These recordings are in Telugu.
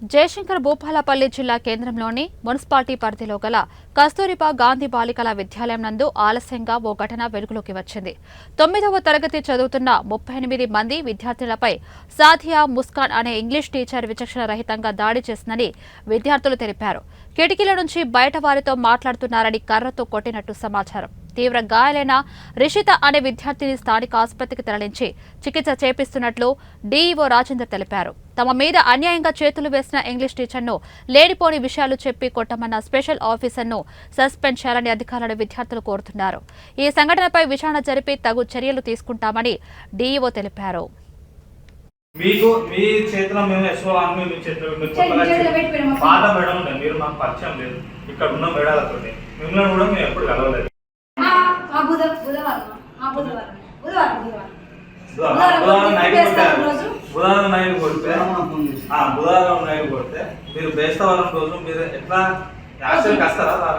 జయశంకర్ భూపాలపల్లి జిల్లా కేంద్రంలోని మున్సిపాలిటీ పరిధిలో గల కస్తూరిబా గాంధీ బాలికల విద్యాలయం నందు ఆలస్యంగా ఓ ఘటన వెలుగులోకి వచ్చింది. 9వ తరగతి చదువుతున్న 38 మంది విద్యార్థులపై సాథియా ముస్కాన్ అనే ఇంగ్లీష్ టీచర్ విచక్షణ రహితంగా దాడి చేసిందని విద్యార్థులు తెలిపారు. కిటికీల నుంచి బయట వారితో మాట్లాడుతున్నారని కర్రతో కొట్టినట్టు సమాచారం. తీవ్ర గాయాలైన రిషిత అనే విద్యార్థిని స్థానిక ఆసుపత్రికి తరలించి చికిత్స చేపిస్తున్నట్లు డీఈఓ రాజేందర్ తెలిపారు. తమ మీద అన్యాయంగా చేతులు వేసిన ఇంగ్లీష్ టీచర్ను లేనిపోని విషయాలు చెప్పి కొట్టమన్న స్పెషల్ ఆఫీసర్ను సస్పెండ్ చేయాలని అధికారులను విద్యార్థులు కోరుతున్నారు. ఈ సంఘటనపై విచారణ జరిపి తగు చర్యలు తీసుకుంటామని డీఈఓ తెలిపారు. మీకు మీ చేతిలో మేము ఎస్ఓ అని మీ చేతిలో పాత మేడం ఉంటాయి. మీరు మాకు పరిచయం లేదు. ఇక్కడ ఉన్న మేడాలతో మిమ్మల్ని కూడా మేము ఎప్పుడు కలవలేదు. బుధవారం నైట్ కొడితే మీరు బేస్తవారం రోజు మీరు ఎట్లా యాక్చువల్కి వస్తారా?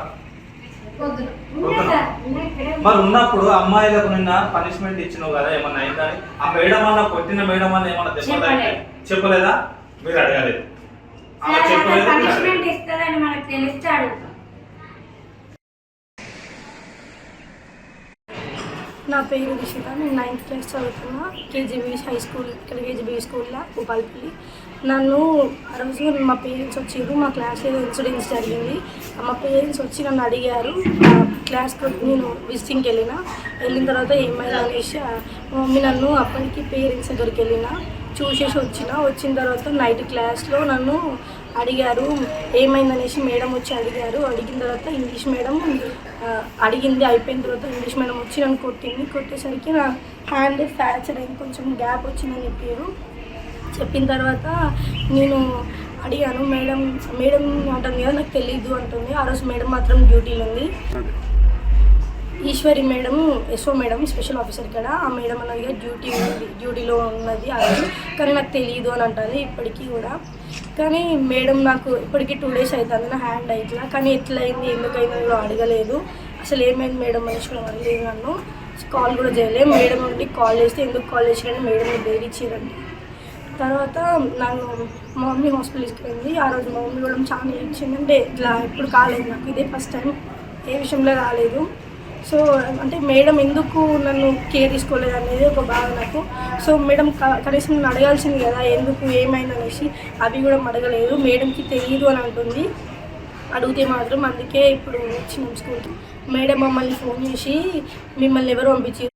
మరి ఉన్నప్పుడు అమ్మాయిలకు నిన్న పనిష్మెంట్ ఇచ్చినావు కదా, ఏమన్నా అయిందా? ఆ మేడం అన్న కొట్టిన మేడం అన్న ఏమన్నా చెప్పలేదా? మీరు అడగలేదు. నా పేరు రిషిత. నేను 9th క్లాస్ చదువుతున్నా. కేజీబీ హై స్కూల్, ఇక్కడ కేజీబీ స్కూల్లో భూపాలపల్లి. నన్ను ఆ రోజు మా పేరెంట్స్ వచ్చారు. మా క్లాస్లో ఇన్సిడెంట్స్ జరిగింది. మా పేరెంట్స్ వచ్చి నన్ను అడిగారు. క్లాస్కి నేను విజిటింగ్కి వెళ్ళిన తర్వాత ఏమైనా అనేసి మమ్మీ నన్ను అప్పటికి పేరెంట్స్ దగ్గరికి చూసేసి వచ్చిన తర్వాత నైట్ క్లాస్లో నన్ను అడిగారు ఏమైందనేసి. మేడం వచ్చి అడిగిన తర్వాత ఇంగ్లీష్ మేడం అడిగింది. అయిపోయిన తర్వాత ఇంగ్లీష్ మేడం వచ్చి నన్ను కొట్టేసరికి నా హ్యాండ్ ఫ్రాక్చర్ అయింది, కొంచెం గ్యాప్ వచ్చిందని చెప్పిన తర్వాత నేను అడిగాను. మేడం అంటుంది కదా, నాకు తెలీదు అంటుంది. ఆ రోజు మేడం మాత్రం డ్యూటీలో ఉంది. Eshwari madam, SO madam, special officer ఇక్కడ. ఆ మేడం అన్నది డ్యూటీలో ఉన్నది ఆ రోజు, కానీ నాకు తెలియదు అని అంటుంది ఇప్పటికీ కూడా. కానీ మేడం నాకు ఇప్పటికీ 2 days అవుతుంది నా హ్యాండ్ ఇట్లా, కానీ ఎట్లా అయింది ఎందుకైందని కూడా అడగలేదు. అసలు ఏమైంది మేడం అనేసి కూడా అడగలేదు. నన్ను కాల్ కూడా చేయలేదు. మేడం నుండి కాల్ చేస్తే ఎందుకు కాల్ చేసిరని మేడం బెదిరించారండి. తర్వాత నన్ను మా మమ్మీ హాస్పిటల్ తీసుకెళ్ళింది. ఆ రోజు మా మమ్మీ కూడా చాలా ఇచ్చింది. అంటే ఇట్లా ఎప్పుడు కాలేదు నాకు, ఇదే ఫస్ట్ టైం, ఏ విషయంలో రాలేదు. సో అంటే మేడం ఎందుకు నన్ను కేర్ తీసుకోలేదు అనేది ఒక బాధ నాకు. సో మేడం కనీసం నన్ను అడగాల్సింది కదా ఎందుకు ఏమైంది అనేసి, అవి కూడా అడగలేదు. మేడంకి తెలియదు అని అంటుంది, అడిగితే మాత్రం. అందుకే ఇప్పుడు వచ్చినాం స్కూల్కి. మేడం మమ్మల్ని ఫోన్ చేసి మిమ్మల్ని ఎవరు పంపించారు